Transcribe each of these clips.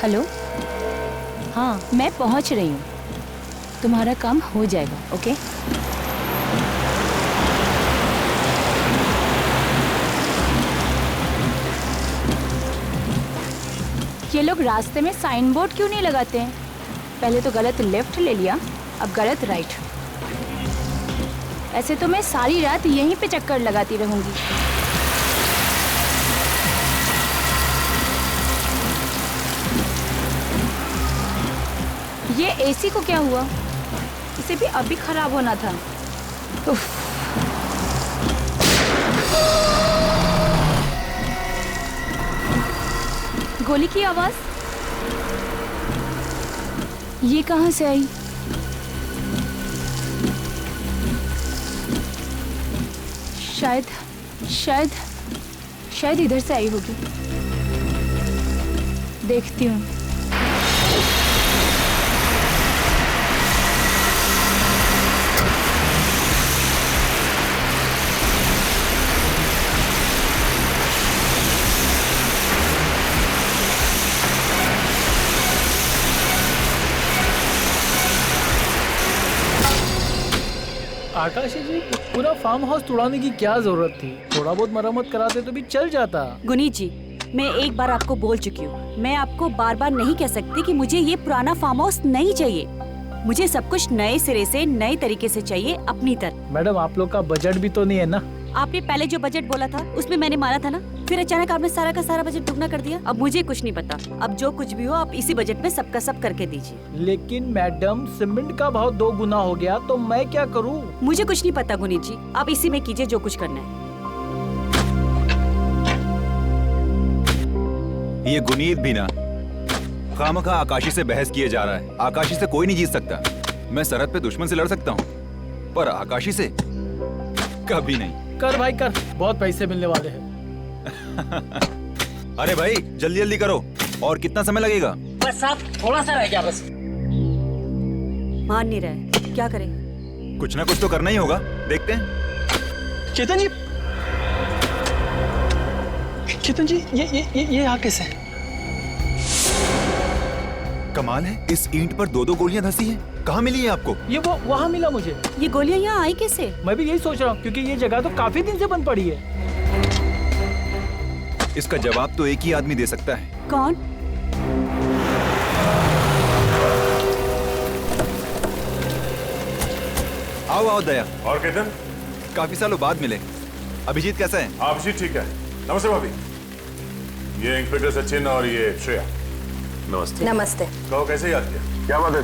Hello, हाँ मैं पहुंच रही हूँ, तुम्हारा काम हो जाएगा। ओके ये लोग रास्ते में साइन बोर्ड क्यों नहीं लगाते हैं? पहले तो गलत लेफ्ट ले लिया, अब गलत राइट। ऐसे तो मैं सारी रात यहीं पे चक्कर लगाती रहूंगी। ये एसी को क्या हुआ? इसे भी अभी खराब होना था। उफ। गोली की आवाज ये कहां से आई? शायद शायद शायद इधर से आई होगी। देखती हूँ। आकाशी जी, पूरा फार्म हाउस तोड़ाने की क्या जरूरत थी? थोड़ा बहुत मरम्मत कराते तो भी चल जाता। गुनीत जी, मैं एक बार आपको बोल चुकी हूँ, मैं आपको बार बार नहीं कह सकती कि मुझे ये पुराना फार्म हाउस नहीं चाहिए। मुझे सब कुछ नए सिरे से नए तरीके से चाहिए, अपनी तरह। मैडम आप लोग का बजट भी तो नहीं है ना? आपने पहले जो बजट बोला था उसमें मैंने माना था ना, फिर अचानक आपने सारा का सारा बजट दुगना कर दिया। अब मुझे कुछ नहीं पता, अब जो कुछ भी हो आप इसी बजट में सबका सब करके दीजिए। लेकिन मैडम सीमेंट का भाव 2 गुना हो गया तो मैं क्या करूं? मुझे कुछ नहीं पता गुनीत जी, आप इसी में कीजिए जो कुछ करना है। ये गुनीत भी ना खामखा आकाशी से बहस किए जा रहा है। आकाशी से कोई नहीं जीत सकता। मैं सरहद पे दुश्मन से लड़ सकता हूँ, पर आकाशी से कभी नहीं। कर भाई कर, बहुत पैसे मिलने वाले हैं। अरे भाई जल्दी जल्दी करो। और कितना समय लगेगा? बस साहब थोड़ा सा रह गया बस। मान नहीं रहे, क्या करें? कुछ ना कुछ तो करना ही होगा, देखते हैं। चेतन जी, चेतन जी, ये यहाँ कैसे? कमाल है, इस ईंट पर 2-2 गोलियां धंसी हैं। कहाँ मिली है आपको? ये वो वहाँ मिला मुझे। ये गोलियां यहाँ आई कैसे? मैं भी यही सोच रहा हूँ, क्योंकि ये जगह तो काफी दिन से बंद पड़ी है। इसका जवाब तो एक ही आदमी दे सकता है। कौन? आओ आओ दया। और केतन, काफी सालों बाद मिले। अभिजीत कैसा है? अभिजीत ठीक है। नमस्ते भाभी। ये इंस्पेक्टर सचिन और ये श्रेया। नमस्ते। नमस्ते। कहो कैसे याद किया? क्या बात है,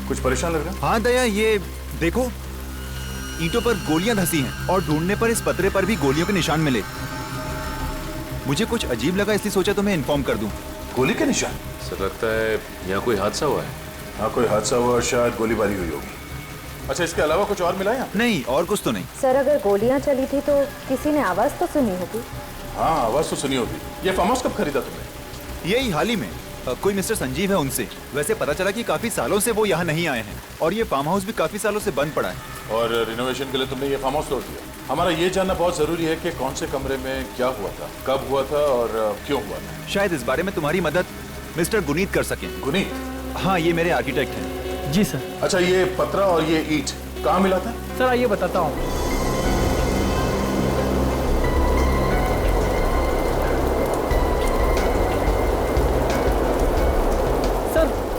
कुछ परेशान लग रहा? हाँ दया, ये देखो ईंटों पर गोलियां धंसी हैं और ढूंढने पर इस पतरे पर भी गोलियों के निशान मिले। मुझे कुछ अजीब लगा, इसलिए सोचा तुम्हें इन्फॉर्म कर दूं। गोली के निशान? सर लगता है यहाँ कोई हादसा हुआ है। हाँ कोई हादसा हुआ और शायद गोलीबारी हुई होगी। अच्छा, इसके अलावा कुछ और मिला यहाँ? नहीं, और कुछ तो नहीं। सर अगर गोलियां चली थी तो किसी ने आवाज तो सुनी होगी। हाँ आवाज तो सुनी होगी। ये फार्म हाउस कब खरीदा तुमने? यही हाल ही में। कोई मिस्टर संजीव है, उनसे। वैसे पता चला कि काफी सालों से वो यहाँ नहीं आए हैं और ये फार्म हाउस भी काफी सालों से बंद पड़ा है। और रिनोवेशन के लिए तुमने ये फार्म हाउस तोड़ दिया। हमारा ये जानना बहुत जरूरी है कि कौन से कमरे में क्या हुआ था, कब हुआ था और क्यों हुआ था। शायद इस बारे में तुम्हारी मदद मिस्टर गुनीत कर सकें। गुनीत? हाँ, ये मेरे आर्किटेक्ट हैं। जी सर। अच्छा, ये पतरा और ये ईंट कहाँ मिला था? सर आइए बताता हूँ।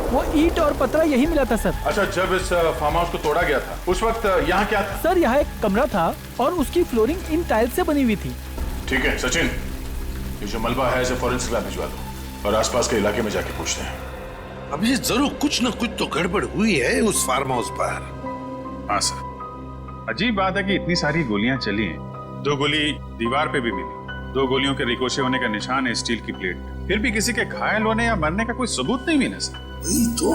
वो ईंट और पतरा यही मिला था सर। अच्छा, जब इस फार्म हाउस को तोड़ा गया था उस वक्त यहाँ क्या था? सर यहाँ एक कमरा था और उसकी फ्लोरिंग इन टाइल्स से बनी हुई थी। ठीक है सचिन, ये जो मलबा है इसे फॉरेंसिक लैब भिजवा दो और आसपास के इलाके में जाके पूछते हैं। अब ये जरूर कुछ न कुछ तो गड़बड़ हुई है उस फार्म हाउस पर। हाँ सर, अजीब बात है कि इतनी सारी गोलियां चली हैं। 2 गोली दीवार पे भी मिली, 2 गोलियों के रिकोशे होने का निशान है स्टील की प्लेट पे। फिर भी किसी के घायल होने या मरने का कोई सबूत नहीं मिला सर। वही तो,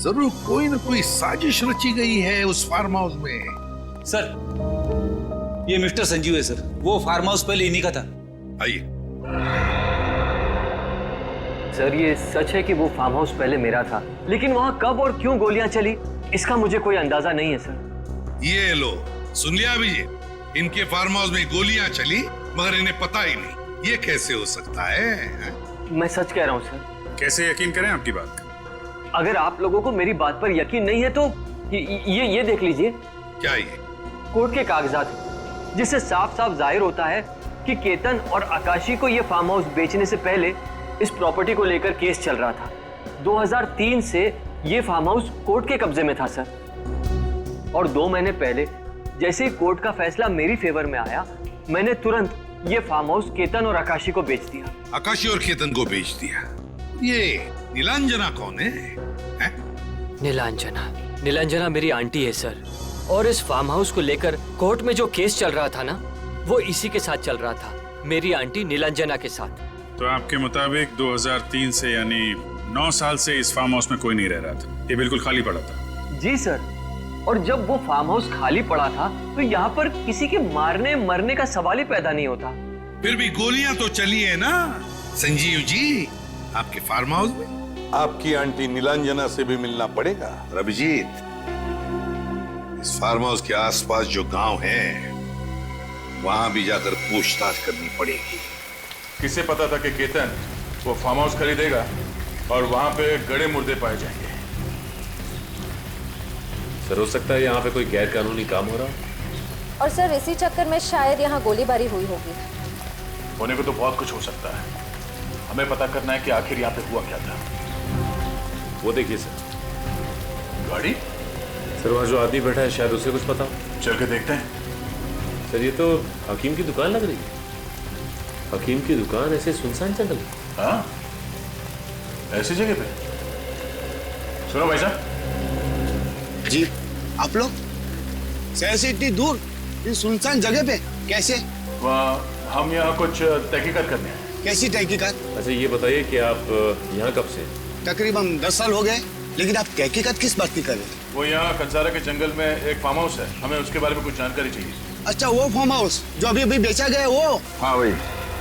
जरूर कोई न कोई साजिश रची गई है उस फार्म हाउस में। सर ये मिस्टर संजीव है सर, वो फार्म हाउस पहले इन्हीं का था। आइए। सर ये सच है कि वो फार्म हाउस पहले मेरा था, लेकिन वहाँ कब और क्यों गोलियां चली इसका मुझे कोई अंदाजा नहीं है सर। ये लो, सुन लिया अभिजीत, इनके फार्म हाउस में गोलियां चली मगर इन्हें पता ही नहीं। ये कैसे हो सकता है? मैं सच कह रहा हूँ सर। कैसे यकीन करें आपकी बात? अगर आप लोगों को मेरी बात पर यकीन नहीं है तो ये देख लीजिए। क्या ये? कोर्ट के कागजात जिससे साफ साफ जाहिर होता है कि केतन और आकाशी को ये फार्म हाउस बेचने से पहले इस प्रॉपर्टी को लेकर केस चल रहा था। 2003 से ये फार्म हाउस कोर्ट के कब्जे में था सर। और 2 महीने पहले जैसे ही कोर्ट का फैसला मेरी फेवर में आया, मैंने तुरंत ये फार्म हाउस केतन और आकाशी को बेच दिया। आकाशी और केतन को बेच दिया? ये नीलांजना कौन है? नीलांजना मेरी आंटी है सर। और इस फार्म हाउस को लेकर कोर्ट में जो केस चल रहा था ना, वो इसी के साथ चल रहा था, मेरी आंटी नीलांजना के साथ। तो आपके मुताबिक 2003 से यानी 9 साल से इस फार्म हाउस में कोई नहीं रह रहा था, ये बिल्कुल खाली पड़ा था? जी सर। और जब वो फार्म हाउस खाली पड़ा था तो यहाँ पर किसी के मारने मरने का सवाल ही पैदा नहीं होता। फिर भी गोलियां तो चली है ना संजीव जी आपके फार्म हाउस में? आपकी आंटी नीलांजना से भी मिलना पड़ेगा। रविजीत, इस फार्म हाउस के आसपास जो गांव है वहां भी जाकर पूछताछ करनी पड़ेगी। किसे पता था कि केतन वो फार्म हाउस खरीदेगा और वहां पे गड़े मुर्दे पाए जाएंगे? सर, हो सकता है यहाँ पे कोई गैर कानूनी काम हो रहा हो। और सर इसी चक्कर में शायद यहाँ गोलीबारी हुई होगी। होने को तो बहुत कुछ हो सकता है, हमें पता करना है कि आखिर यहाँ पे हुआ क्या था। वो देखिए सर, गाड़ी। सर वहाँ जो आदमी बैठा है शायद उसे कुछ पता हो। चल के देखते हैं। सर ये तो हकीम की दुकान लग रही है। हकीम की दुकान ऐसे सुनसान जंगल? हाँ, ऐसी जगह पे। सुनो भाई साहब जी, आप लोग शहर से इतनी दूर इस सुनसान जगह पे कैसे? हम यहाँ कुछ तहकीकात करने हैं। कैसी तहकीकात? अच्छा ये बताइए कि आप यहाँ कब से? तकरीबन 10 साल हो गए। लेकिन आप तहकीकात किस बात की कर रहे हैं? वो यहाँ कंसारा के जंगल में एक फार्म हाउस है, हमें उसके बारे में कुछ जानकारी चाहिए। अच्छा, वो फार्म हाउस जो अभी अभी बेचा गया है वो? हाँ वही।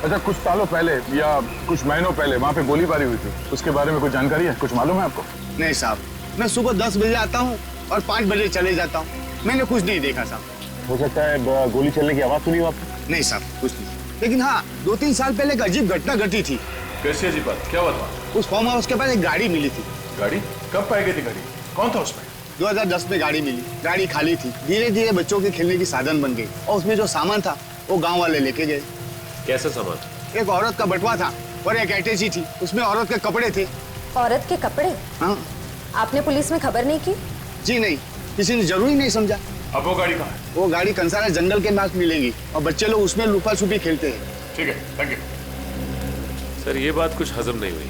अच्छा, कुछ सालों पहले या कुछ महीनों पहले वहाँ पे गोलीबारी हुई थी, उसके बारे में कुछ जानकारी है? कुछ मालूम है आपको? नहीं साहब, मैं सुबह 10 बजे आता हूँ और 5 बजे चले जाता हूँ। मैंने कुछ नहीं देखा साहब। हो सकता है गोली चलने की आवाज सुनी हो आपने? नहीं साहब, कुछ नहीं। लेकिन हाँ, 2-3 साल पहले एक अजीब घटना घटी थी। कैसी अजीब बात? क्या हुआ था? उस फार्म हाउस के पास एक गाड़ी मिली थी। गाड़ी? कब पाई गई थी गाड़ी? कौन था उसमें? 2010 में गाड़ी मिली। गाड़ी खाली थी। धीरे धीरे बच्चों के खेलने की साधन बन गई और उसमें जो सामान था वो गाँव वाले लेके गए। कैसा सामान? एक औरत का बटवा था और एक अटैची थी, उसमें औरत के कपड़े थे। औरत के कपड़े? हाँ। आपने पुलिस में खबर नहीं की? जी नहीं, किसी ने जरूरी नहीं समझा। अब वो गाड़ी कहाँ है? वो गाड़ी कंसारा जंगल के पास मिलेगी और बच्चे लोग उसमें लुका छुपी खेलते हैं। ठीक है, थैंक यू। सर ये बात कुछ हजम नहीं हुई।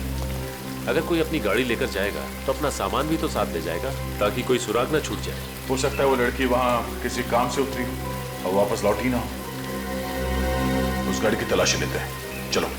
अगर कोई अपनी गाड़ी लेकर जाएगा तो अपना सामान भी तो साथ ले जाएगा ताकि कोई सुराग ना छूट जाए। हो सकता है वो लड़की वहाँ किसी काम से उतरी और वापस लौटी ना हो। उस गाड़ी की तलाशी लेते हैं, चलो।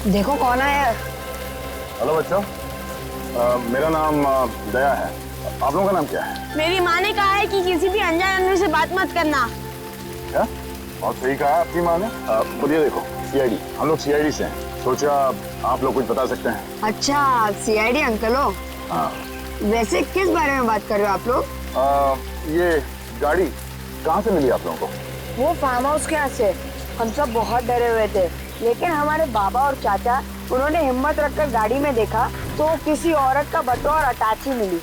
देखो कौन आया। हेलो बच्चों, मेरा नाम दया है। आप लोगों का नाम क्या है? मेरी माँ ने कहा है कि किसी भी अनजान आदमी से बात मत करना। क्या? बहुत सही कहा आपकी माँ ने। खुद ये देखो, सीआईडी। हम लोग सीआईडी से हैं। सोचा आप लोग कुछ बता सकते हैं। अच्छा, सीआईडी अंकल हो? हाँ। वैसे किस बारे में बात कर रहे हो आप लोग? ये गाड़ी कहाँ से मिली आप लोगों को? वो फार्म हाउस के यहाँ से। हम सब बहुत डरे हुए थे, लेकिन हमारे बाबा और चाचा, उन्होंने हिम्मत रखकर गाड़ी में देखा तो किसी औरत का बटुआ और अटैची मिली।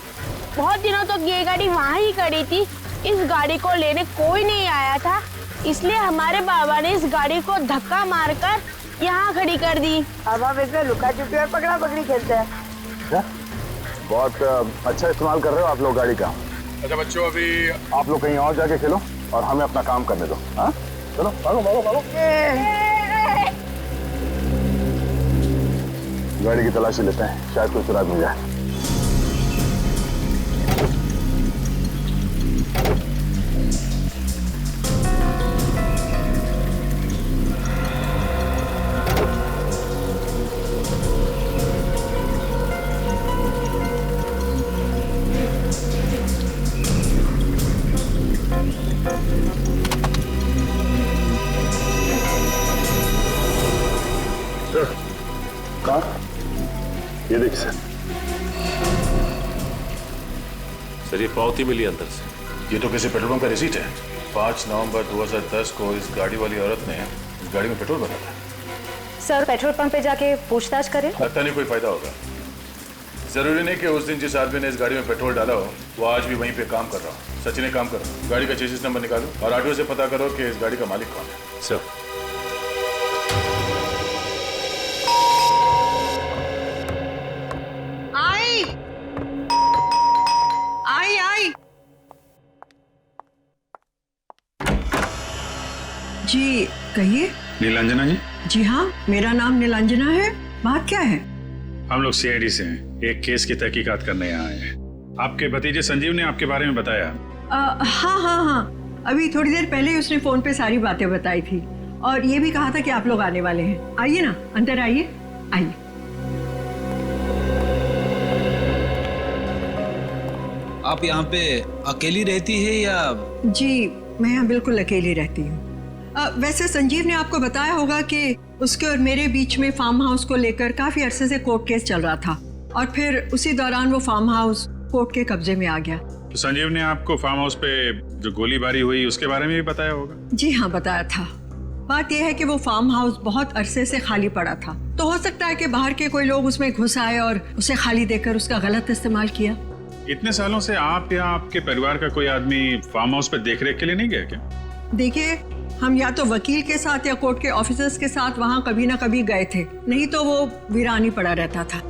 बहुत दिनों तक ये गाड़ी वहाँ ही खड़ी थी। इस गाड़ी को लेने कोई नहीं आया था, इसलिए हमारे बाबा ने इस गाड़ी को धक्का मारकर यहाँ खड़ी कर दी। अब हम इसमें लुका छुपी और पकड़ा पकड़ी खेलते हैं। क्या? बहुत अच्छा इस्तेमाल कर रहे हो आप लोग गाड़ी का। अच्छा बच्चों, अभी आप लोग कहीं और जाके खेलो और हमें अपना काम करने दो। हाँ, चलो भागो भागो भागो। गाड़ी की तलाशी लेते हैं, शायद कोई सुराग मिल जाए। ठीक सर। सर ये पावती मिली अंदर से। ये तो किसी पेट्रोल पंप का रिसीट है। 5 नवंबर 2010 को इस गाड़ी वाली औरत ने इस गाड़ी में पेट्रोल भरा था। सर पेट्रोल पंप पे जाके पूछताछ करें? लगता नहीं कोई फायदा होगा। जरूरी नहीं कि उस दिन जिस आदमी ने इस गाड़ी में पेट्रोल डाला हो वो आज भी वहीं पे काम कर रहा हो। सचिन एक काम करो, गाड़ी का चेसिस नंबर निकालो और आरटीओ से पता करो कि इस गाड़ी का मालिक कौन है। सर आई आई आई जी कहिए। नीलांजना जी। जी हाँ, मेरा नाम नीलांजना है। बात क्या है? हम लोग सीआईडी से हैं, एक केस की तहकीकात करने यहाँ आए हैं। आपके भतीजे संजीव ने आपके बारे में बताया। हाँ, अभी थोड़ी देर पहले उसने फोन पे सारी बातें बताई थी और ये भी कहा था कि आप लोग आने वाले हैं। आइए ना, अंदर आइए। आइए। आप यहाँ पे अकेली रहती है या? जी मैं यहाँ बिल्कुल अकेली रहती हूँ। वैसे संजीव ने आपको बताया होगा कि उसके और मेरे बीच में फार्म हाउस को लेकर काफी अरसे से कोर्ट केस चल रहा था और फिर उसी दौरान वो फार्म हाउस कोर्ट के कब्जे में आ गया। तो संजीव ने आपको फार्म हाउस पे जो गोलीबारी हुई उसके बारे में भी बताया होगा? जी हाँ, बताया था। बात यह है कि वो फार्म हाउस बहुत अरसे से खाली पड़ा था, तो हो सकता है कि बाहर के कोई लोग उसमें घुस आए और उसे खाली देकर उसका गलत इस्तेमाल किया। इतने सालों से आप या आपके परिवार का कोई आदमी फार्म हाउस पे देखरेख के लिए नहीं गया क्या? देखिए, हम या तो वकील के साथ या कोर्ट के ऑफिसर्स के साथ वहाँ कभी ना कभी गए थे, नहीं तो वो वीरान ही पड़ा रहता था।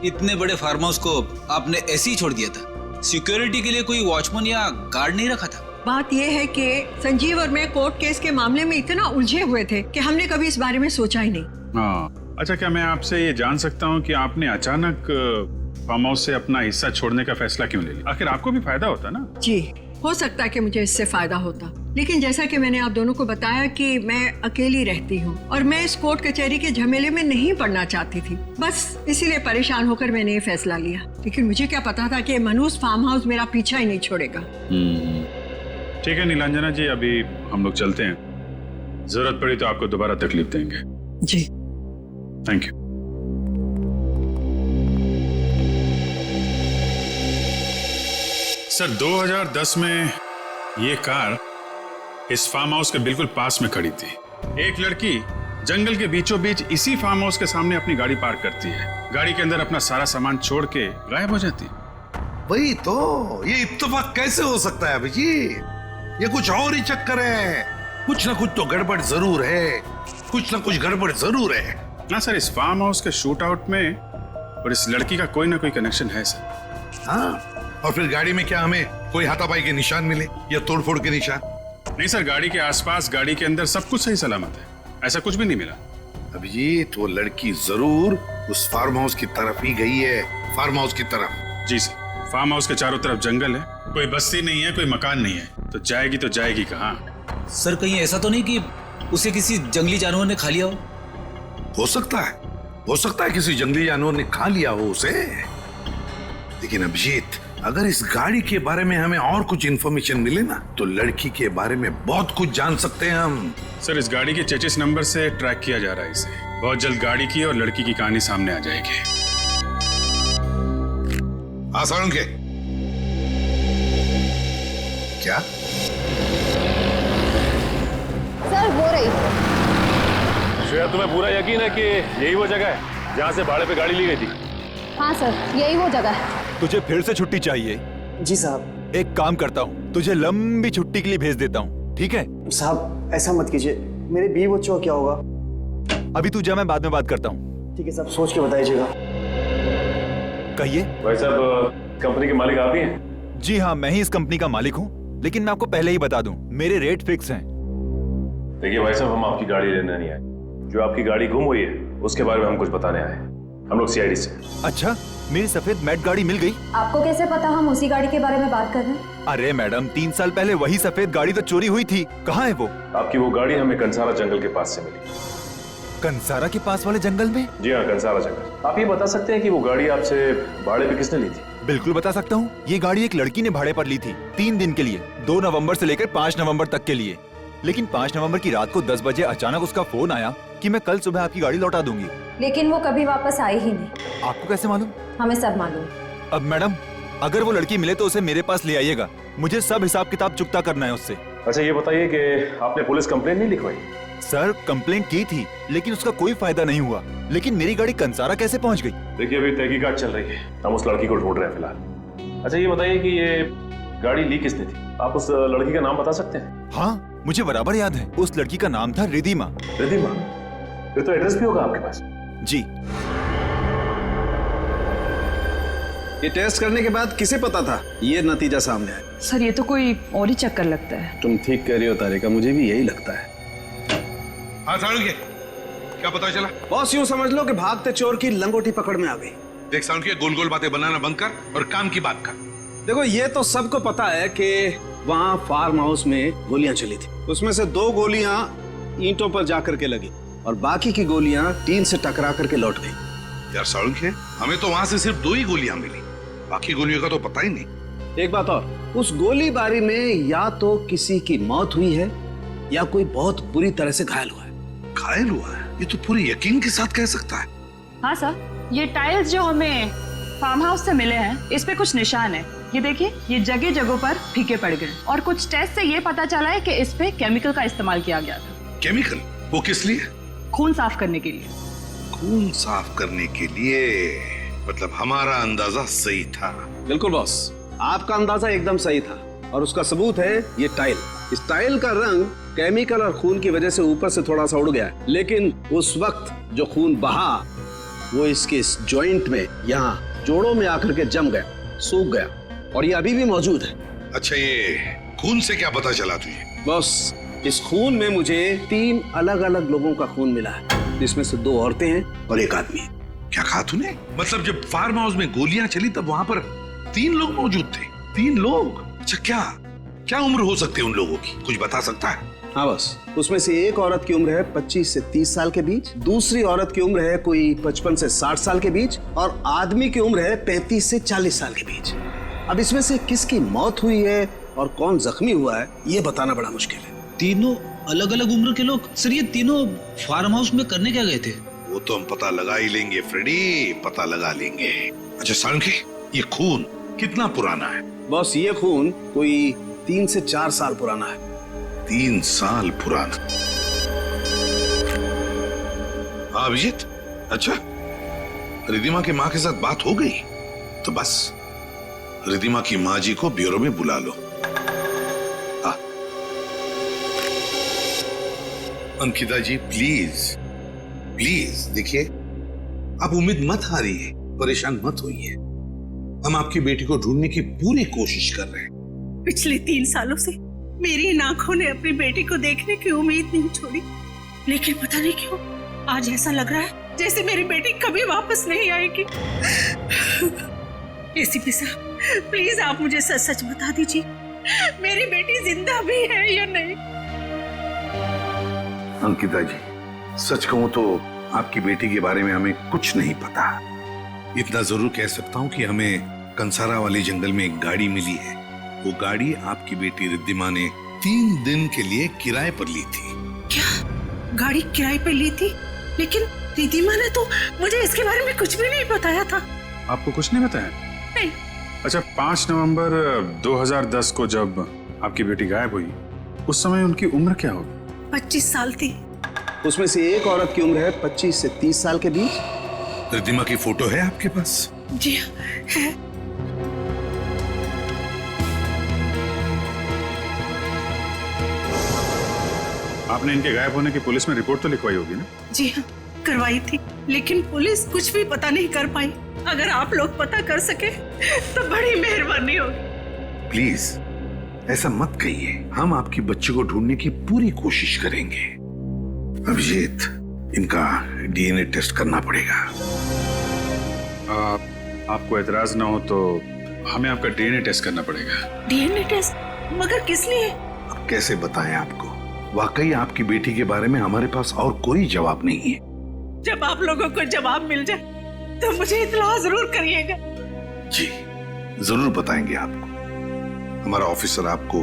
इतने बड़े फार्म हाउस को आपने ऐसे ही छोड़ दिया था? सिक्योरिटी के लिए कोई वॉचमैन या गार्ड नहीं रखा था? बात यह है कि संजीव और मैं कोर्ट केस के मामले में इतना उलझे हुए थे कि हमने कभी इस बारे में सोचा ही नहीं। हाँ, अच्छा, क्या मैं आपसे ये जान सकता हूँ कि आपने अचानक फार्म हाउस से अपना हिस्सा छोड़ने का फैसला क्यों ले लिया? आखिर आपको भी फायदा होता ना? जी, हो सकता है कि मुझे इससे फायदा होता, लेकिन जैसा कि मैंने आप दोनों को बताया कि मैं अकेली रहती हूँ और मैं इस कोर्ट कचहरी के झमेले में नहीं पड़ना चाहती थी। बस इसीलिए परेशान होकर मैंने ये फैसला लिया। लेकिन मुझे क्या पता था कि मनूस फार्म हाउस मेरा पीछा ही नहीं छोड़ेगा। ठीक है नीलांजना जी, अभी हम लोग चलते हैं। जरूरत पड़ी तो आपको दोबारा तकलीफ देंगे। जी, थैंक यू। सर, 2010 में ये कार इस फार्म हाउस के बिल्कुल पास में खड़ी थी। एक लड़की जंगल के बीचों बीच इसी फार्म हाउस के सामने अपनी गाड़ी पार्क करती है, गाड़ी के अंदर अपना सारा सामान छोड़ के गायब हो जाती। वही तो, ये इत्तेफाक कैसे हो सकता है अभिजीत? ये कुछ और ही चक्कर है। कुछ ना कुछ तो गड़बड़ जरूर है, कुछ ना कुछ गड़बड़ जरूर है ना सर। इस फार्म हाउस के शूट आउट में और इस लड़की का कोई ना कोई कनेक्शन है सर। हाँ, और फिर गाड़ी में क्या हमें कोई हाथापाई के निशान मिले या तोड़फोड़ के निशान? नहीं सर, गाड़ी के आसपास, गाड़ी के अंदर सब कुछ सही सलामत है, ऐसा कुछ भी नहीं मिला। अभिजीत, वो लड़की जरूर उस फार्म हाउस की तरफ ही गई है, फार्म हाउस की तरफ। जी सर, फार्म हाउस के चारों तरफ जंगल है, कोई बस्ती नहीं है, कोई मकान नहीं है, तो जाएगी कहाँ? सर, कहीं ऐसा तो नहीं कि उसे किसी जंगली जानवर ने खा लिया हो? हो सकता है किसी जंगली जानवर ने खा लिया हो उसे। लेकिन अभिजीत, अगर इस गाड़ी के बारे में हमें और कुछ इंफॉर्मेशन मिले ना, तो लड़की के बारे में बहुत कुछ जान सकते हैं हम। सर, इस गाड़ी के चेचिस नंबर से ट्रैक किया जा रहा है इसे। बहुत जल्द गाड़ी की और लड़की की कहानी सामने आ जाएगी। आसान के क्या? सर, हो रही। श्रेया, तुम्हें पूरा यकीन है कि यही वो जगह है जहाँ से भाड़े पे गाड़ी ली गई थी? हाँ सर, यही वो जगह है। तुझे फिर से छुट्टी चाहिए? जी साहब। एक काम करता हूँ, तुझे लंबी छुट्टी के लिए भेज देता हूँ, ठीक है? साहब ऐसा मत कीजिए, मेरे बीवी बच्चों का क्या होगा? अभी तू जा, मैं बाद में बात करता हूँ। ठीक है साहब, सोच के बताइएगा। कहिए। भाई साहब, कंपनी के मालिक आप ही हैं? जी हाँ, मैं ही इस कंपनी का मालिक हूँ, लेकिन मैं आपको पहले ही बता दूं, मेरे रेट फिक्स हैं। देखिए भाई साहब, हम आपकी गाड़ी लेने नहीं आए। जो आपकी गाड़ी गुम हुई है उसके बारे में हम कुछ बताने आए। हम लोग सीआईडी से। अच्छा, मेरी सफेद मैट गाड़ी मिल गई? आपको कैसे पता हम उसी गाड़ी के बारे में बात कर रहे हैं? अरे मैडम, 3 साल पहले वही सफेद गाड़ी तो चोरी हुई थी। कहाँ है वो? आपकी वो गाड़ी हमें कंसारा जंगल के पास से मिली। कंसारा के पास वाले जंगल में? जी हाँ, कंसारा जंगल। आप ये बता सकते हैं कि वो गाड़ी आपसे भाड़े पे किसने ली थी? बिल्कुल बता सकता हूँ। ये गाड़ी एक लड़की ने भाड़े पर ली थी 3 दिन के लिए, 2 नवंबर से लेकर 5 नवंबर तक के लिए। लेकिन 5 नवंबर की रात को 10 बजे अचानक उसका फोन आया कि मैं कल सुबह आपकी गाड़ी लौटा दूंगी। लेकिन वो कभी वापस आई ही नहीं। आपको कैसे मालूम? हमें सब मालूम। अब मैडम, अगर वो लड़की मिले तो उसे मेरे पास ले आइएगा। मुझे सब हिसाब किताब चुकता करना है उससे। अच्छा ये बताइए कि आपने पुलिस कंप्लेंट नहीं लिखवाई? सर, कंप्लेंट की थी लेकिन उसका कोई फायदा नहीं हुआ। लेकिन मेरी गाड़ी कंसारा कैसे पहुंच गई? देखिए अभी तहकीकात चल रही है, हम उस लड़की को ढूंढ रहे हैं फिलहाल। अच्छा ये बताइए कि ये गाड़ी ली किसने थी? आप उस लड़की का नाम बता सकते हैं? हाँ, मुझे बराबर याद है। उस लड़की का नाम था रिधिमा। रिधिमा? फिर तो एड्रेस भी होगा आपके पास। जी। ये टेस्ट करने के बाद किसे पता था ये नतीजा सामने आया? सर ये तो कोई और ही चक्कर लगता है। तुम ठीक कह रही हो तारिका, मुझे भी यही लगता है। हाँ सालुंखे, क्या पता चला? बॉस यूं समझ लो कि भागते चोर की लंगोटी पकड़ में आ गई। देख सालुंखे, गोल गोल बातें बनाना बंद कर और काम की बात कर। देखो ये तो सबको पता है कि वहाँ फार्म हाउस में गोलियां चली थी। उसमें से 2 गोलियां ईंटों पर जाकर के लगी और बाकी की गोलियां टीन से टकरा करके लौट गई। यार सालुंखे, हमें तो वहां से सिर्फ 2 ही गोलियां मिली, बाकी गोलियों का तो पता ही नहीं। एक बात और, उस गोलीबारी में या तो किसी की मौत हुई है या कोई बहुत बुरी तरह से घायल हुआ है। घायल हुआ है? ये तो पूरे यकीन के साथ कह सकता है। हाँ सर, ये टाइल्स जो हमें फार्म हाउस से मिले हैं इस पे कुछ निशान है। ये देखिए, ये जगह जगहों पर फीके पड़ गए और कुछ टेस्ट से ये पता चला है कि इस पे केमिकल का इस्तेमाल किया गया था। केमिकल? वो किस लिए? खून साफ करने के लिए। खून साफ करने के लिए? मतलब हमारा अंदाजा सही था। बिल्कुल बॉस, आपका अंदाजा एकदम सही था और उसका सबूत है ये टाइल। इस टाइल का रंग केमिकल और खून की वजह से ऊपर से थोड़ा सा उड़ गया है, लेकिन उस वक्त जो खून बहा वो इसके इस जॉइंट में, यहाँ जोड़ों में आकर के जम गया, सूख गया और ये अभी भी मौजूद है। अच्छा, ये खून से क्या पता चला तुझे? बॉस, इस खून में मुझे 3 अलग अलग लोगों का खून मिला है, जिसमें से 2 औरतें हैं और 1 आदमी है। क्या कहा तूने? मतलब जब फार्म हाउस में गोलियां चली तब वहां पर 3 लोग मौजूद थे? 3 लोग? अच्छा, क्या उम्र हो सकती है उन लोगों की? कुछ बता सकता है? हाँ बस, उसमें से एक औरत की उम्र है 25 से 30 साल के बीच, दूसरी औरत की उम्र है कोई 55 से 60 साल के बीच और आदमी की उम्र है 35 से 40 साल के बीच। अब इसमें से किसकी मौत हुई है और कौन जख्मी हुआ है ये बताना बड़ा मुश्किल है। तीनों अलग अलग उम्र के लोग? सर ये तीनों फार्म हाउस में करने क्या गए थे? वो तो हम पता लगा ही लेंगे फ्रेडी, पता लगा लेंगे। अच्छा सालुंखे, ये खून कितना पुराना है? बॉस, ये खून कोई 3 से 4 साल पुराना है। 3 साल पुराना? हाँ अभिजीत, अच्छा रिधिमा की माँ के साथ बात हो गई? तो बस रिधिमा की माँ जी को ब्यूरो में बुला लो। अंकिता जी प्लीज देखिए, आप उम्मीद मत हारिए, परेशान मत होइए। हम आपकी बेटी को ढूंढने की पूरी कोशिश कर रहे हैं। पिछले 3 सालों से मेरी इन आंखों ने अपनी बेटी को देखने की उम्मीद नहीं छोड़ी, लेकिन पता नहीं क्यों आज ऐसा लग रहा है जैसे मेरी बेटी कभी वापस नहीं आएगी। एसीपी साहब, प्लीज आप मुझे सच सच बता दीजिए, मेरी बेटी जिंदा भी है या नहीं? अंकिता जी, सच कहूं तो आपकी बेटी के बारे में हमें कुछ नहीं पता। इतना जरूर कह सकता हूं कि हमें कंसारा वाले जंगल में एक गाड़ी मिली है। वो गाड़ी आपकी बेटी रिद्धिमा ने 3 दिन के लिए किराए पर ली थी। क्या गाड़ी किराए पर ली थी? लेकिन रिद्धिमा ने तो मुझे इसके बारे में कुछ भी नहीं बताया था। आपको कुछ नहीं बताया? नहीं। अच्छा, 5 नवंबर 2010 को जब आपकी बेटी गायब हुई, उस समय उनकी उम्र क्या होगी? 25 साल थी। उसमें से एक औरत की उम्र है 25 से 30 साल के बीच। रिद्धिमा की फोटो है आपके पास? जी है। आपने इनके गायब होने की पुलिस में रिपोर्ट तो लिखवाई होगी ना? जी हाँ, करवाई थी, लेकिन पुलिस कुछ भी पता नहीं कर पाई। अगर आप लोग पता कर सके तो बड़ी मेहरबानी होगी। प्लीज ऐसा मत कहिए, हम आपकी बच्ची को ढूंढने की पूरी कोशिश करेंगे। अभिजीत, इनका डीएनए टेस्ट करना पड़ेगा। आपको एतराज ना हो तो हमें आपका डीएनए टेस्ट करना पड़ेगा। DNA test? मगर किस लिए? अब कैसे बताएं आपको, वाकई आपकी बेटी के बारे में हमारे पास और कोई जवाब नहीं है। जब आप लोगों को जवाब मिल जाए तो मुझे इत्तला जरूर करिएगा। जी जरूर बताएंगे आपको। हमारा ऑफिसर आपको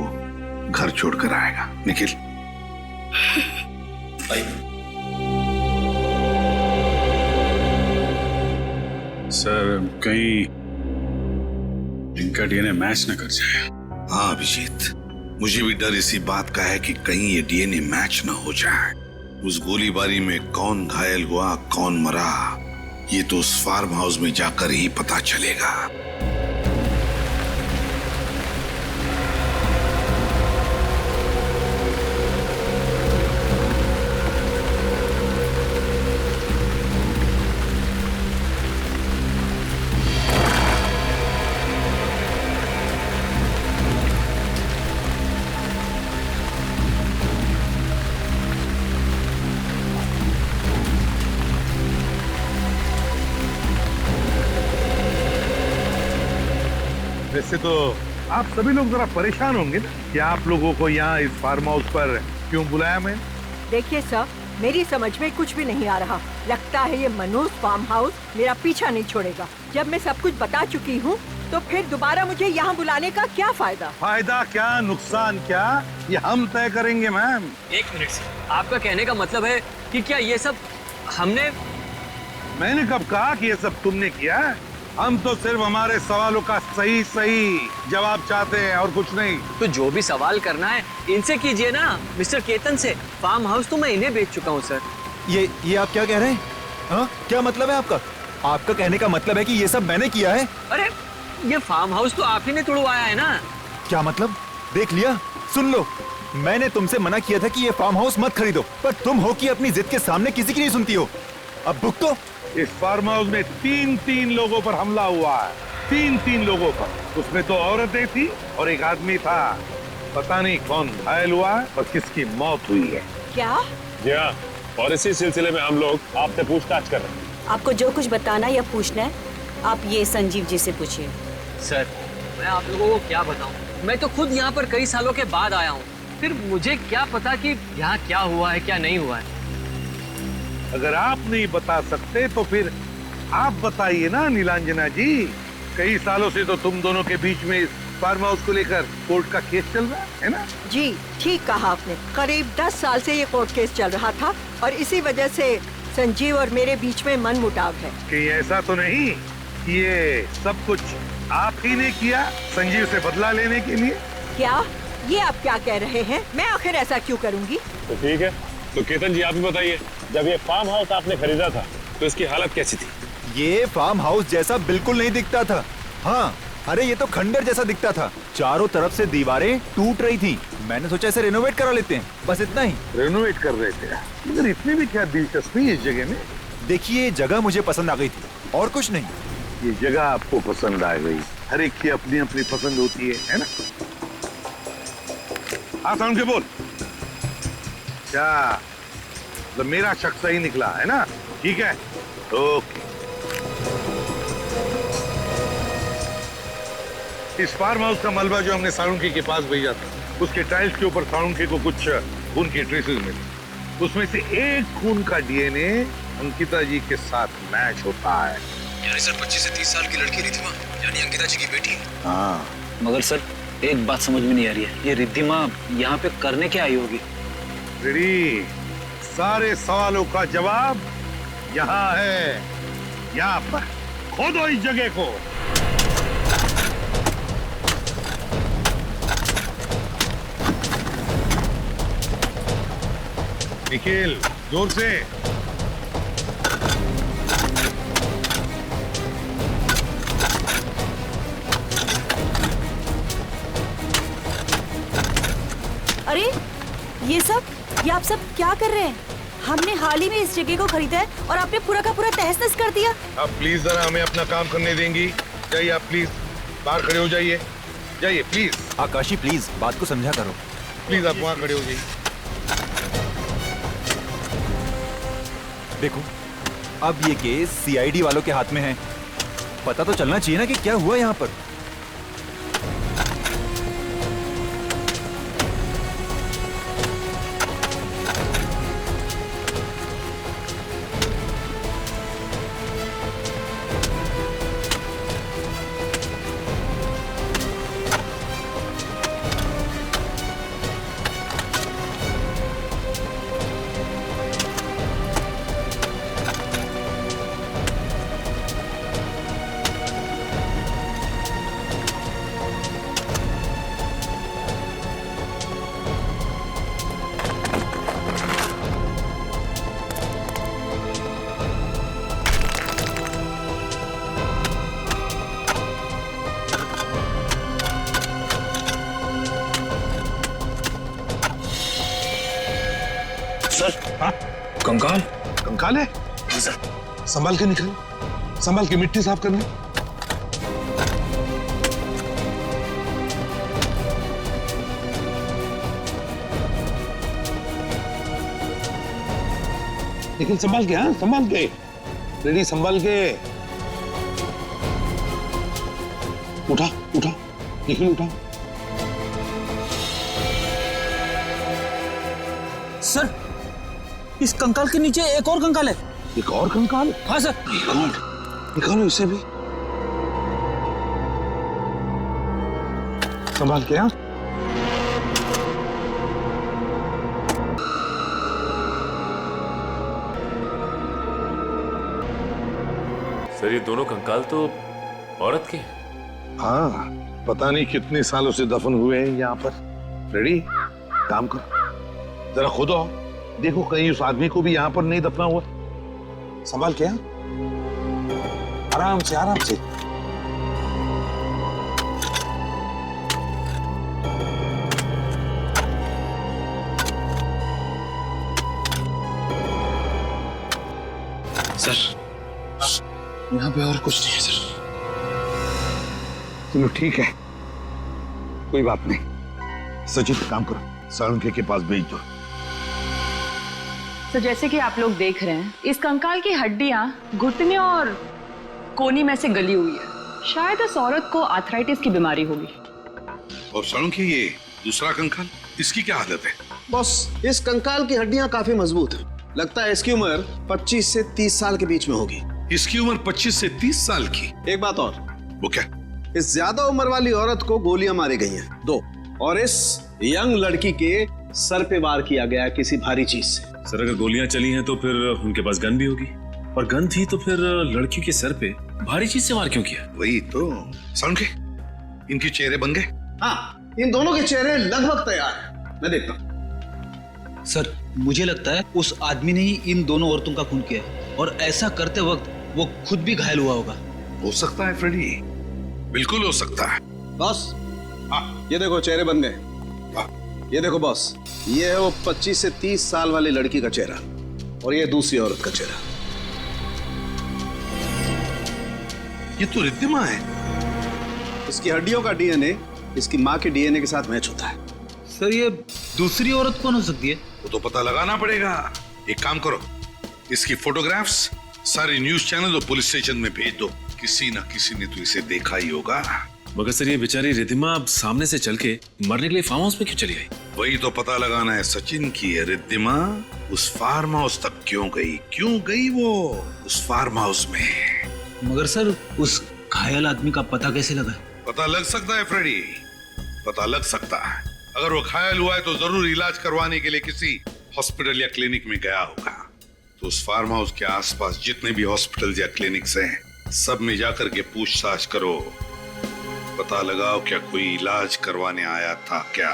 घर छोड़कर आएगा। निखिल, सर कहीं इनका डीएनए मैच न कर जाए। हाँ अभिजीत, मुझे भी डर इसी बात का है कि कहीं ये डीएनए मैच न हो जाए। उस गोलीबारी में कौन घायल हुआ कौन मरा, ये तो उस फार्म हाउस में जाकर ही पता चलेगा। वैसे तो आप सभी लोग जरा परेशान होंगे ना कि आप लोगों को यहाँ इस फार्म हाउस पर क्यों बुलाया मैं। देखिए सर, मेरी समझ में कुछ भी नहीं आ रहा। लगता है ये मनोज फार्म हाउस मेरा पीछा नहीं छोड़ेगा। जब मैं सब कुछ बता चुकी हूँ तो फिर दोबारा मुझे यहाँ बुलाने का क्या फायदा? फायदा क्या नुकसान क्या, ये हम तय करेंगे मैम। एक मिनट से, आपका कहने का मतलब है कि क्या ये सब मैंने कब कहा कि ये सब तुमने किया? हम तो सिर्फ हमारे सवालों का सही सही जवाब चाहते हैं और कुछ नहीं। तो जो भी सवाल करना है इनसे कीजिए ना, मिस्टर केतन से। फार्म हाउस तो मैं इन्हें बेच चुका हूँ सर। ये आप क्या कह रहे हैं? हाँ, क्या मतलब है आपका? आपका कहने का मतलब है कि ये सब मैंने किया है? अरे ये फार्म हाउस तो आप ही ने तुड़वाया है ना। क्या मतलब? देख लिया, सुन लो, मैंने तुमसे मना किया था कि ये फार्म हाउस मत खरीदो, पर तुम हो कि अपनी जिद के सामने किसी की नहीं सुनती हो। अब भुगतो। इस फार्म हाउस में तीन लोगों पर हमला हुआ है, तीन लोगों पर। उसमें तो औरतें थी और एक आदमी था। पता नहीं कौन घायल हुआ है और किसकी मौत हुई है। क्या? जी हाँ, और इसी सिलसिले में हम लोग आपसे पूछताछ कर रहे हैं। आपको जो कुछ बताना या पूछना है आप ये संजीव जी से पूछिए। सर मैं आप लोगों को क्या बताऊं, मैं तो खुद यहाँ पर कई सालों के बाद आया हूँ, फिर मुझे क्या पता कि यहाँ क्या हुआ है क्या नहीं हुआ है। अगर आप नहीं बता सकते तो फिर आप बताइए ना नीलांजना जी। कई सालों से तो तुम दोनों के बीच में इस फार्म हाउस को लेकर कोर्ट का केस चल रहा है ना? जी ठीक कहा आपने। करीब 10 साल से ये कोर्ट केस चल रहा था और इसी वजह से संजीव और मेरे बीच में मनमुटाव है। कहीं ऐसा तो नहीं कि ये सब कुछ आप ही ने किया संजीव से बदला लेने के लिए? क्या ये आप क्या कह रहे हैं? मैं आखिर ऐसा क्यों करूंगी? तो ठीक है, तो केतन जी आप ही बताइए, जब ये फार्म हाउस आपने खरीदा था तो इसकी हालत कैसी थी? ये फार्म हाउस जैसा बिल्कुल नहीं दिखता था। हाँ, अरे ये तो खंडर जैसा दिखता था। चारों तरफ से दीवारें टूट रही थी। मैंने सोचा इसे रेनोवेट करा लेते हैं, बस इतना ही। रेनोवेट कर रहे थे, मगर इतनी भी क्या दिलचस्पी इस जगह में? देखिए, जगह मुझे पसंद आ गई थी और कुछ नहीं। ये जगह आपको पसंद आ गई? हर एक की अपनी अपनी पसंद होती है ना? आसान के बोल। क्या तो मेरा शक सही निकला है ना? ठीक है, ओके। इस फार्म हाउस का मलबा जो हमने साळुंखे के पास भेजा था, उसके टाइल्स के ऊपर साळुंखे को कुछ खून की ट्रेसेस मिली। उसमें से एक खून का डीएनए अंकिता जी के साथ मैच होता है। यानी सर 25 से 30 साल की लड़की रिद्धिमा यानी अंकिता जी की बेटी। हाँ, मगर सर एक बात समझ में नहीं आ रही है, ये रिद्धिमा यहाँ पे करने क्या आई होगी? रेडी, सारे सवालों का जवाब यहाँ है, यहाँ पर। खोदो इस जगह को। निखिल, जोर से। अरे ये आप सब क्या कर रहे हैं? हमने हाल ही में इस जगह को खरीदा है और आपने पूरा का पूरा तहस-नहस कर दिया। आप प्लीज जरा हमें अपना काम करने देंगी? जाइए आप प्लीज, बाहर खड़े हो जाइए, जाइए प्लीज। आकाशी प्लीज बात को समझा करो। प्लीज आप वहाँ खड़े हो जाइए। देखो, अब ये केस सीआईडी वालों के हाथ में है। पता तो चलना चाहिए ना कि क्या हुआ यहाँ पर। सर। हाँ कंकाल। कंकाल है सर। संभाल के निकल, संभाल के, मिट्टी साफ करनी। निखिल संभाल के, हाँ संभाल के, रेडी संभाल के। उठा उठा निखिल उठा। सर, इस कंकाल के नीचे एक और कंकाल है। एक और कंकाल? हाँ सर। निकालो इसे भी। संभाल के, हाँ। सर ये दोनों कंकाल तो औरत के हैं। हाँ, पता नहीं कितने सालों से दफन हुए हैं यहाँ पर। रेडी, काम करो, जरा खुद आओ, देखो कहीं उस आदमी को भी यहाँ पर नहीं दफना हुआ। संभाल के, हाँ? आराम से आराम से। सर, यहाँ पे और कुछ नहीं है सर। चलो ठीक है, कोई बात नहीं। सचिन काम करो, साळुंखे के पास भेज दो। तो जैसे कि आप लोग देख रहे हैं, इस कंकाल की हड्डियां घुटने और कोनी में से गली हुई है। शायद इस औरत को आर्थराइटिस की बीमारी होगी। और साळुंखे, ये दूसरा कंकाल, इसकी क्या हालत है? बॉस, इस कंकाल की हड्डियां काफी मजबूत हैं। लगता है इसकी उम्र 25 से 30 साल के बीच में होगी। इसकी उम्र 25 से 30 साल की? एक बात और। वो क्या? इस ज्यादा उम्र वाली औरत को गोलियां मारी गई हैं, 2, और इस यंग लड़की के सर पे वार किया गया किसी भारी चीज से। सर अगर गोलियां चली हैं तो फिर उनके पास गन भी होगी, और गन थी तो फिर लड़की के सर पे भारी चीज से वार क्यों किया? वही तो। साळुंखे, इनके चेहरे बन गए? हाँ, इन दोनों के चेहरे लगभग तैयार हैं। मैं देखता हूँ। सर, मुझे लगता है उस आदमी ने ही इन दोनों औरतों का खून किया है, और ऐसा करते वक्त वो खुद भी घायल हुआ होगा। हो सकता है फ्रेडी, बिल्कुल हो सकता है। बॉस, ये देखो चेहरे बन गए। ये देखो बॉस, ये है वो 25 से 30 साल वाली लड़की का चेहरा, और ये दूसरी औरत का चेहरा। ये तो रिद्धिमा है। इसकी हड्डियों का डीएनए इसकी माँ के डीएनए के साथ मैच होता है। सर, ये दूसरी औरत कौन हो सकती है? वो तो पता लगाना पड़ेगा। एक काम करो, इसकी फोटोग्राफ्स सारे न्यूज चैनल और पुलिस स्टेशन में भेज दो। किसी ना किसी ने तो इसे देखा ही होगा। मगर सर ये बेचारी रिद्धिमा अब सामने से चल के मरने के लिए फार्म हाउस में क्यों चली आई? वही तो पता लगाना है सचिन की। रिद्धिमा उस फार्म हाउस तक क्यों गई वो उस फार्म हाउस में? मगर सर, उस घायल आदमी का पता कैसे लगा? पता लग सकता है फ्रेडी, पता लग सकता है। अगर वो घायल हुआ है तो जरूर इलाज करवाने के लिए किसी हॉस्पिटल या क्लिनिक में गया होगा। तो उस फार्म हाउस के आसपास जितने भी हॉस्पिटल या क्लिनिक्स हैं, सब में जाकर के पूछताछ करो, पता लगाओ क्या कोई इलाज करवाने आया था क्या।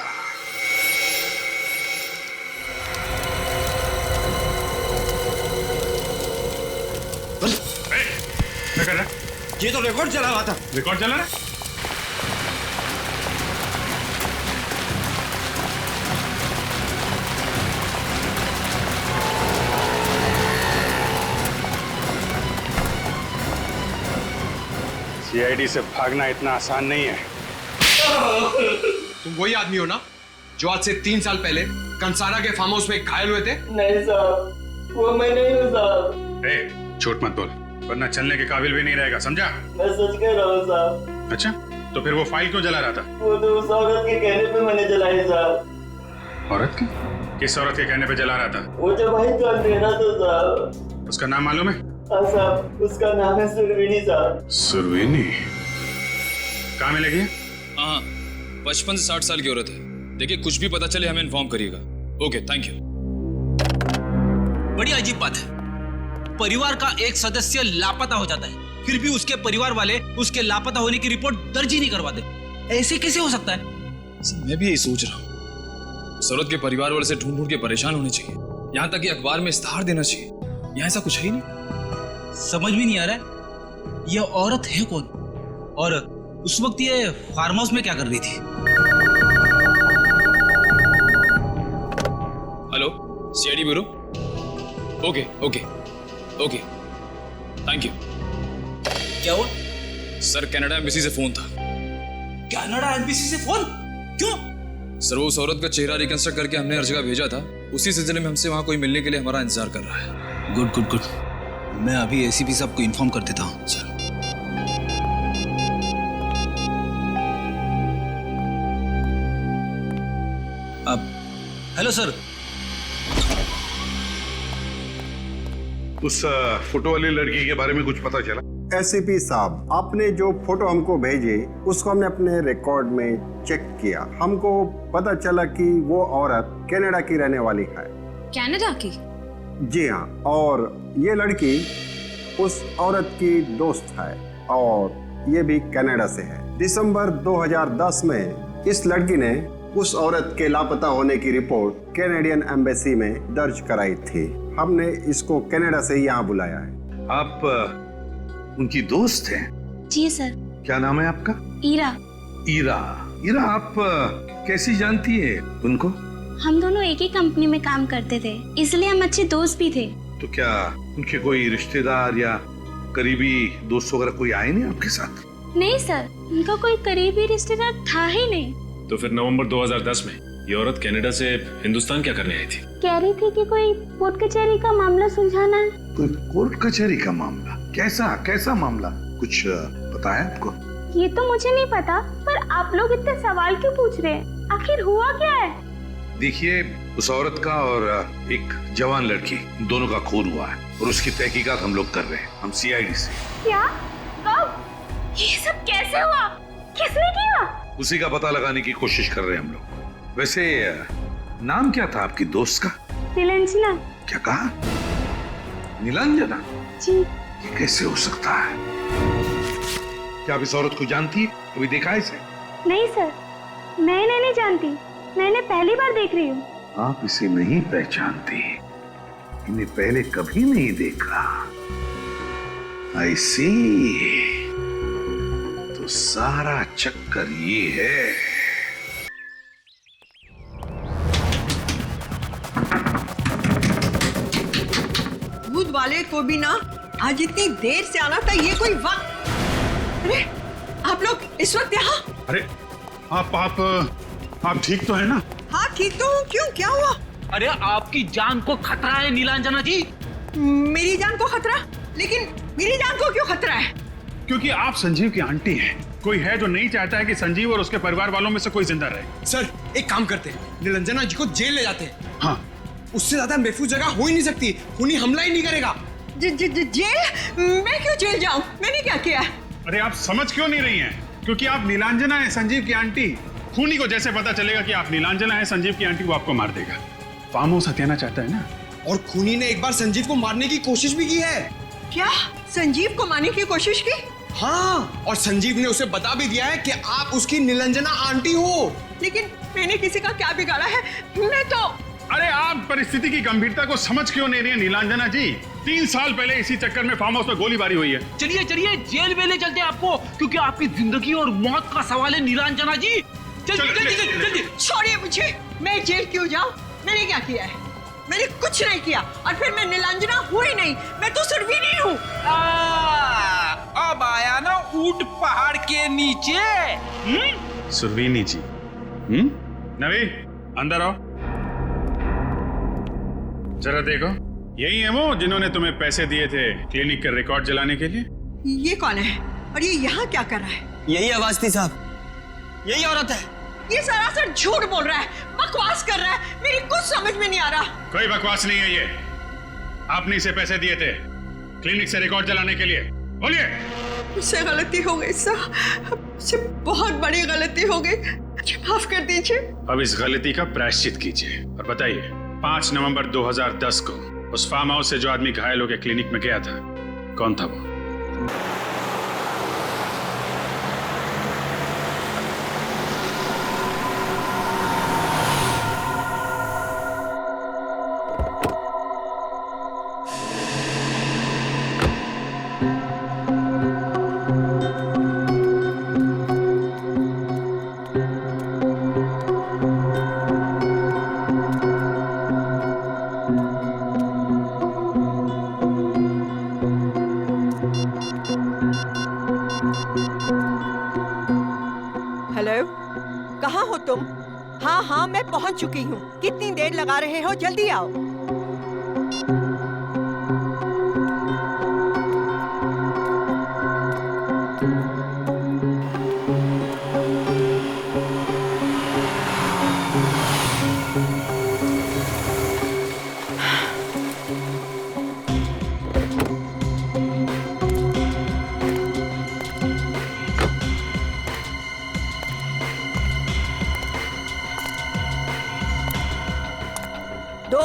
क्या कर रहा है? ये तो रिकॉर्ड चला रहा था। रिकॉर्ड चला रहा है? सीआईडी से भागना इतना आसान नहीं है। तुम वही आदमी हो ना जो आज से 3 साल पहले कंसारा के फार्म हाउस में घायल हुए थे? नहीं साहब, वो मैं नहीं हूँ साहब। झूठ मत बोल, वरना चलने के काबिल भी नहीं रहेगा, समझा? मैं सच कह रहा हूँ साहब। अच्छा, तो फिर वो फाइल क्यों जला रहा था? वो तो उस औरत के कहने पे मैंने जलाई साहब। औरत की? किस औरत के कहने पे जला रहा था? वो जो भाई जान देना था साहब। उसका नाम मालूम है? हाँ साहब, उसका नाम है सुरवीनी साहब। सुरवीनी? कहाँ मिलेगी? हाँ, 55 से 60 साल की औरत है। देखिए, कुछ भी पता चले हमें इन्फॉर्म करिएगा। Okay, thank you. बड़ी अजीब बात है, परिवार का एक सदस्य लापता हो जाता है, फिर भी उसके परिवार वाले उसके लापता होने की रिपोर्ट दर्ज ही नहीं करवाते। ऐसे कैसे हो सकता है? मैं भी यही सोच रहा हूँ। सरोत के परिवार वाले से ढूंढ के परेशान होने चाहिए, यहाँ तक कि अखबार में इश्तेहार देना चाहिए। यहाँ ऐसा कुछ है ही नहीं। समझ भी नहीं आ रहा है यह औरत है कौन, और उस वक्त ये फार्म हाउस में क्या कर रही थी? Hello, CID bureau. Okay okay okay, thank you. क्या हुआ? सर कनाडा एम्बेसी से फोन था। कनाडा एम्बेसी से फोन? क्यों? सर वो उस औरत का चेहरा रिकंस्ट्रक्ट करके हमने हर जगह भेजा था, उसी सिलसिले में हमसे वहाँ कोई मिलने के लिए हमारा इंतजार कर रहा है। गुड गुड गुड, मैं अभी एसीपी साहब को इन्फॉर्म कर देता हूँ। सर अब हेलो सर। उस फोटो वाली लड़की के बारे में कुछ पता चला? एसीपी साहब, आपने जो फोटो हमको भेजे उसको हमने अपने रिकॉर्ड में चेक किया। हमको पता चला कि वो औरत कनाडा की रहने वाली है। कनाडा की? जी हाँ, और ये लड़की उस औरत की दोस्त है और ये भी कनाडा से है। दिसंबर 2010 में इस लड़की ने उस औरत के लापता होने की रिपोर्ट कैनेडियन एम्बेसी में दर्ज कराई थी। हमने इसको कनाडा से यहाँ बुलाया है। आप उनकी दोस्त हैं? जी सर। क्या नाम है आपका? ईरा। ईरा। ईरा, आप कैसी जानती है उनको? हम दोनों एक ही कंपनी में काम करते थे, इसलिए हम अच्छे दोस्त भी थे। तो क्या उनके कोई रिश्तेदार या करीबी दोस्त वगैरह कोई आए नहीं आपके साथ? नहीं सर, उनका कोई करीबी रिश्तेदार था ही नहीं। तो फिर नवंबर 2010 में ये औरत कनाडा से हिंदुस्तान क्या करने आई थी? कह रही थी कि कोई कोर्ट कचहरी का मामला सुलझाना है। कोई कोर्ट कचहरी का मामला? कैसा मामला? कुछ पता है आपको? ये तो मुझे नहीं पता, पर आप लोग इतने सवाल क्यों पूछ रहे हैं? आखिर हुआ क्या है? देखिए, उस औरत का और एक जवान लड़की, दोनों का खून हुआ है और उसकी तहकीकात हम लोग कर रहे हैं, हम सीआईडी से। क्या? कब? ये सब कैसे हुआ? किसने किया? उसी का पता लगाने की कोशिश कर रहे हैं हम लोग। वैसे नाम क्या था आपकी दोस्त का? नीलांजना। क्या कहा? नीलांजना? जी। ये कैसे हो सकता है? क्या आप इस औरत को जानती है? कभी देखा है इसे? नहीं सर, मैं नहीं जानती, मैंने पहली बार देख रही हूँ। आप इसे नहीं पहचानती? इन्हें पहले कभी नहीं देखा? I see। तो सारा चक्कर ये है। दूध वाले को भी ना आज इतनी देर से आना था, ये कोई वक्त? अरे आप लोग इस वक्त यहाँ? अरे आप ठीक तो है ना? हाँ ठीक तो हूँ। क्यों, क्या हुआ? अरे आपकी जान को खतरा है नीलांजना जी। मेरी जान को खतरा? लेकिन मेरी जान को क्यों खतरा है? क्योंकि आप संजीव की आंटी हैं। कोई है जो नहीं चाहता है कि संजीव और उसके परिवार वालों में से कोई जिंदा रहे। सर एक काम करते हैं, नीलांजना जी को जेल ले जाते हैं। हाँ, उससे ज्यादा महफूज जगह हो ही नहीं सकती, खूनी हमला ही नहीं करेगा। जेल? मैं क्यों जेल जाऊं? मैंने क्या किया? अरे आप समझ क्यों नहीं रही हैं? क्योंकि आप नीलांजना है, संजीव की आंटी। खूनी को जैसे पता चलेगा कि आप नीलांजना है, संजीव की आंटी, वो आपको मार देगा। फार्म हाउस हथियाना चाहता है ना? और खूनी ने एक बार संजीव को मारने की कोशिश भी की है। क्या? संजीव को मारने की कोशिश की? हाँ, और संजीव ने उसे बता भी दिया है कि आप उसकी नीलांजना आंटी हो। लेकिन मैंने किसी का क्या बिगाड़ा है? मैं तो... अरे आप परिस्थिति की गंभीरता को समझ क्यों नहीं रही है नीलांजना जी? 3 साल पहले इसी चक्कर में फार्म हाउस में गोलीबारी हुई है। चलिए जेल में ले चलते हैं आपको, क्योंकि आपकी जिंदगी और मौत का सवाल है नीलांजना जी। जल्दी। छोड़िए मुझे, मैं जेल क्यों जाऊं? मैंने क्या किया है? मैंने कुछ नहीं किया, और फिर मैं नीलांजना हुई नहीं, मैं तो सुरवीनी हूँ। अब आया ना ऊंट पहाड़ के नीचे। सुरवीनी जी। नवी, अंदर आओ। जरा देखो, यही है वो जिन्होंने तुम्हें पैसे दिए थे क्लिनिक के रिकॉर्ड जलाने के लिए? ये कौन है और ये यहाँ क्या कर रहा है? यही आवाज थी साहब, यही औरत है। ये सरासर झूठ बोल रहा है, बकवास कर रहा है, मेरी कुछ समझ में नहीं आ रहा। कोई बकवास नहीं है ये। आपने इसे पैसे दिए थे क्लिनिक से रिकॉर्ड जलाने के लिए। बोलिए। मुझसे गलती हो गई सर, मुझसे बहुत बड़ी गलती हो गई, मुझे माफ कर दीजिए। अब इस गलती का प्रायश्चित कीजिए और बताइए, 5 नवंबर 2010 को उस फार्म हाउस से जो आदमी घायल होकर क्लिनिक में गया था, कौन था वो? पहुंच चुकी हूँ। कितनी देर लगा रहे हो? जल्दी आओ।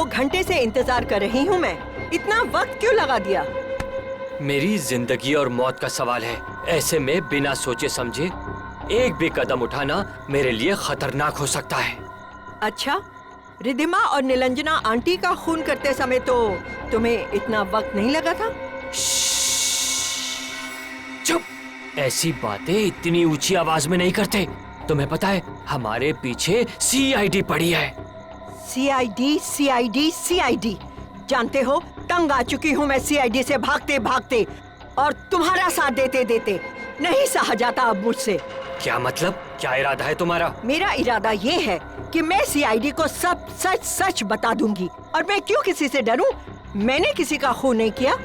घंटे से इंतजार कर रही हूँ मैं। इतना वक्त क्यों लगा दिया? मेरी जिंदगी और मौत का सवाल है। ऐसे में बिना सोचे समझे एक भी कदम उठाना मेरे लिए खतरनाक हो सकता है। अच्छा, रिधिमा और निलंजना आंटी का खून करते समय तो तुम्हें इतना वक्त नहीं लगा था? चुप! ऐसी बातें इतनी ऊंची आवाज में नहीं करते। तुम्हें पता है हमारे पीछे सीआईडी पड़ी है। CID, CID, CID. जानते हो, तंग आ चुकी हूँ मैं सीआईडी से भागते भागते, और तुम्हारा साथ देते देते नहीं सहा जाता अब मुझसे। क्या मतलब? क्या इरादा है तुम्हारा? मेरा इरादा ये है कि मैं सीआईडी को सब सच सच बता दूंगी। और मैं क्यों किसी से डरूं? मैंने किसी का खून नहीं किया।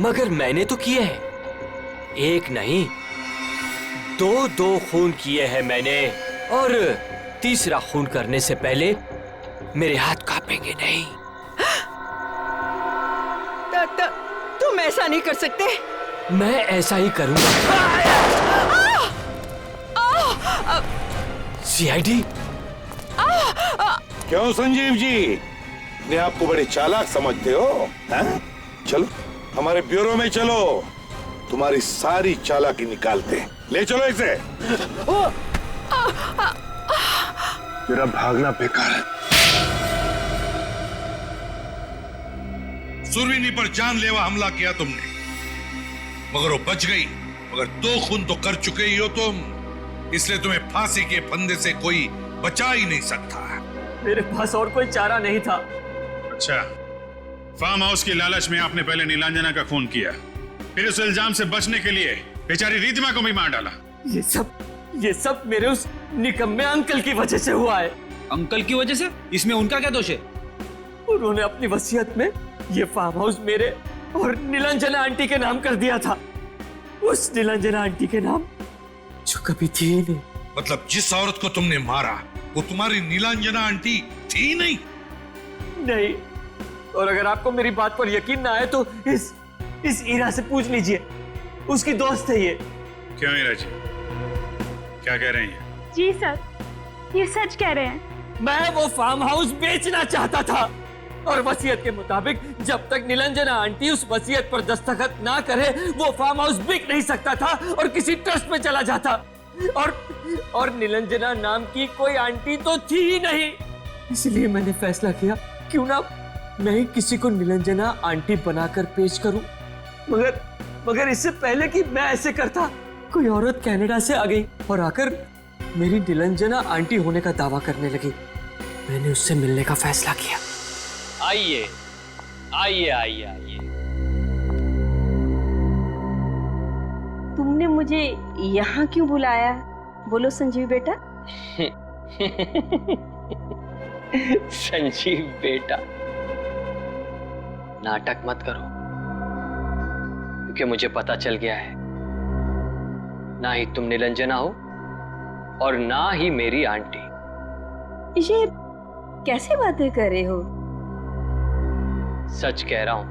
मगर मैंने तो किए हैं। एक नहीं, दो खून किए हैं मैंने। और तीसरा खून करने से पहले मेरे हाथ कांपेंगे नहीं। तुम ऐसा नहीं कर सकते। मैं ऐसा ही करूंगा। सीआईडी? क्यों संजीव जी, अपने आप को बड़े चालाक समझते हो? हैं? चलो हमारे ब्यूरो में चलो, तुम्हारी सारी चालाकी निकालते हैं। ले चलो इसे। मेरा भागना बेकार है। सुरवीनी पर जानलेवा हमला किया तुमने, मगर वो बच गई। मगर 2 खून तो कर चुके ही हो तुम, इसलिए तुम्हें फांसी के फंदे से कोई बचा ही नहीं सकता। मेरे पास और कोई चारा नहीं था। अच्छा, फार्म हाउस की लालच में आपने पहले नीलांजना का खून किया, फिर उस इल्जाम से बचने के लिए बेचारी रिधिमा को भी मार डाला। ये सब मेरे उस निकम्मे अंकल की वजह से हुआ है। अंकल की वजह से? इसमें उनका क्या दोष है? उन्होंने अपनी वसीयत में ये फार्म हाउस मेरे और नीलांजना आंटी के नाम कर दिया था। उस नीलांजना आंटी के नाम जो कभी थी ही नहीं। मतलब जिस औरत को तुमने मारा वो तुम्हारी नीलांजना आंटी थी नहीं? नहीं। और अगर आपको मेरी बात पर यकीन ना आए तो इस ईरा से पूछ लीजिए, उसकी दोस्त है ये। क्यों ईरा जी, क्या कह रही हैं? जी सर, ये सच कह रहे हैं। मैं वो फार्म हाउस बेचना चाहता था, और वसीयत के मुताबिक जब तक निलंजना आंटी उस वसीयत पर दस्तखत ना करे वो फार्म हाउस बिक नहीं सकता था और किसी ट्रस्ट में चला जाता। और निलंजना नाम की कोई आंटी तो थी ही नहीं। इसलिए मैंने फैसला किया क्यों ना मैं ही किसी को निलंजना आंटी बनाकर पेश करूं। मगर इससे पहले कि मैं ऐसे करता, कोई औरत कनाडा से आ गई और आकर मेरी निलंजना आंटी होने का दावा करने लगी। मैंने उससे मिलने का फैसला किया। आइए आइए आइए आइए। तुमने मुझे यहाँ क्यों बुलाया? बोलो संजीव बेटा। संजीव बेटा, नाटक मत करो, क्योंकि मुझे पता चल गया है ना ही तुम निलंजना हो और ना ही मेरी आंटी। ये कैसे बातें कर रहे हो? सच कह रहा हूं,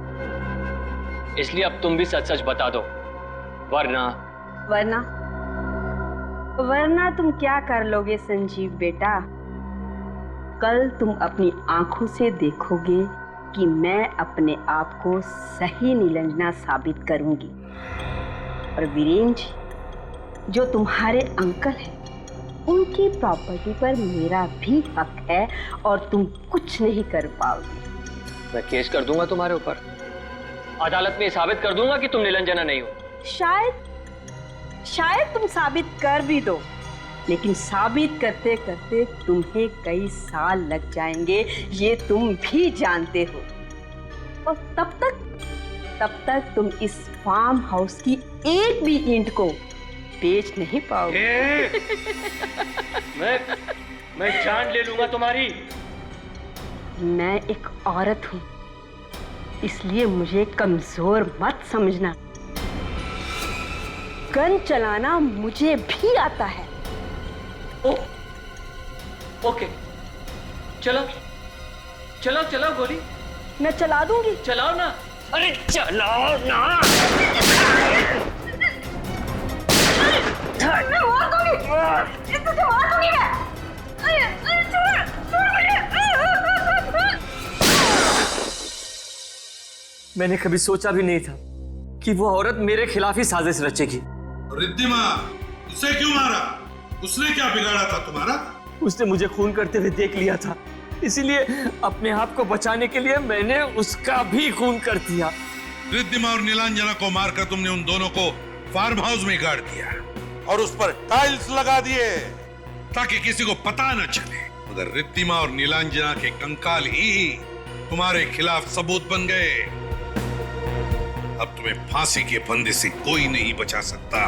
इसलिए अब तुम भी सच सच बता दो, वरना तुम क्या कर लोगे संजीव बेटा? कल तुम अपनी आंखों से देखोगे कि मैं अपने आप को सही निलंजना साबित करूंगी। और वीरेंद्र जो तुम्हारे अंकल हैं, उनकी प्रॉपर्टी पर मेरा भी हक है और तुम कुछ नहीं कर पाओगे। मैं केस कर दूंगा तुम्हारे ऊपर, अदालत में साबित कर दूंगा कि तुम निलंजना नहीं हो। शायद तुम साबित कर भी दो, लेकिन साबित करते करते तुम्हें कई साल लग जाएंगे, ये तुम भी जानते हो। और तब तक तुम इस फार्म हाउस की एक भी ईंट को बेच नहीं पाओगे। मैं जान ले लूंगा तुम्हारी। मैं एक औरत हूँ, इसलिए मुझे कमजोर मत समझना। गन चलाना मुझे भी आता है। ओके, चलो चलो चलो गोली। मैं चला दूंगी। चलाओ ना। अरे चलाओ ना। मैं मार दूंगी। इसको तो मार दूंगी मैं। अरे छोड़ मुझे। मैंने कभी सोचा भी नहीं था कि वो औरत मेरे खिलाफ ही साजिश रचेगी। रिद्धिमा, उसे क्यों मारा? उसने क्या बिगाड़ा था तुम्हारा? उसने मुझे खून करते हुए देख लिया था, इसीलिए अपने आप को बचाने के लिए मैंने उसका भी खून कर दिया। रिद्धिमा और नीलांजना को मारकर तुमने उन दोनों को फार्म हाउस में गाड़ दिया और उस पर टाइल्स लगा दिए ताकि किसी को पता न चले। मगर रिद्धिमा और नीलांजना के कंकाल ही तुम्हारे खिलाफ सबूत बन गए। अब तुम्हें फांसी के फंदे से कोई नहीं बचा सकता।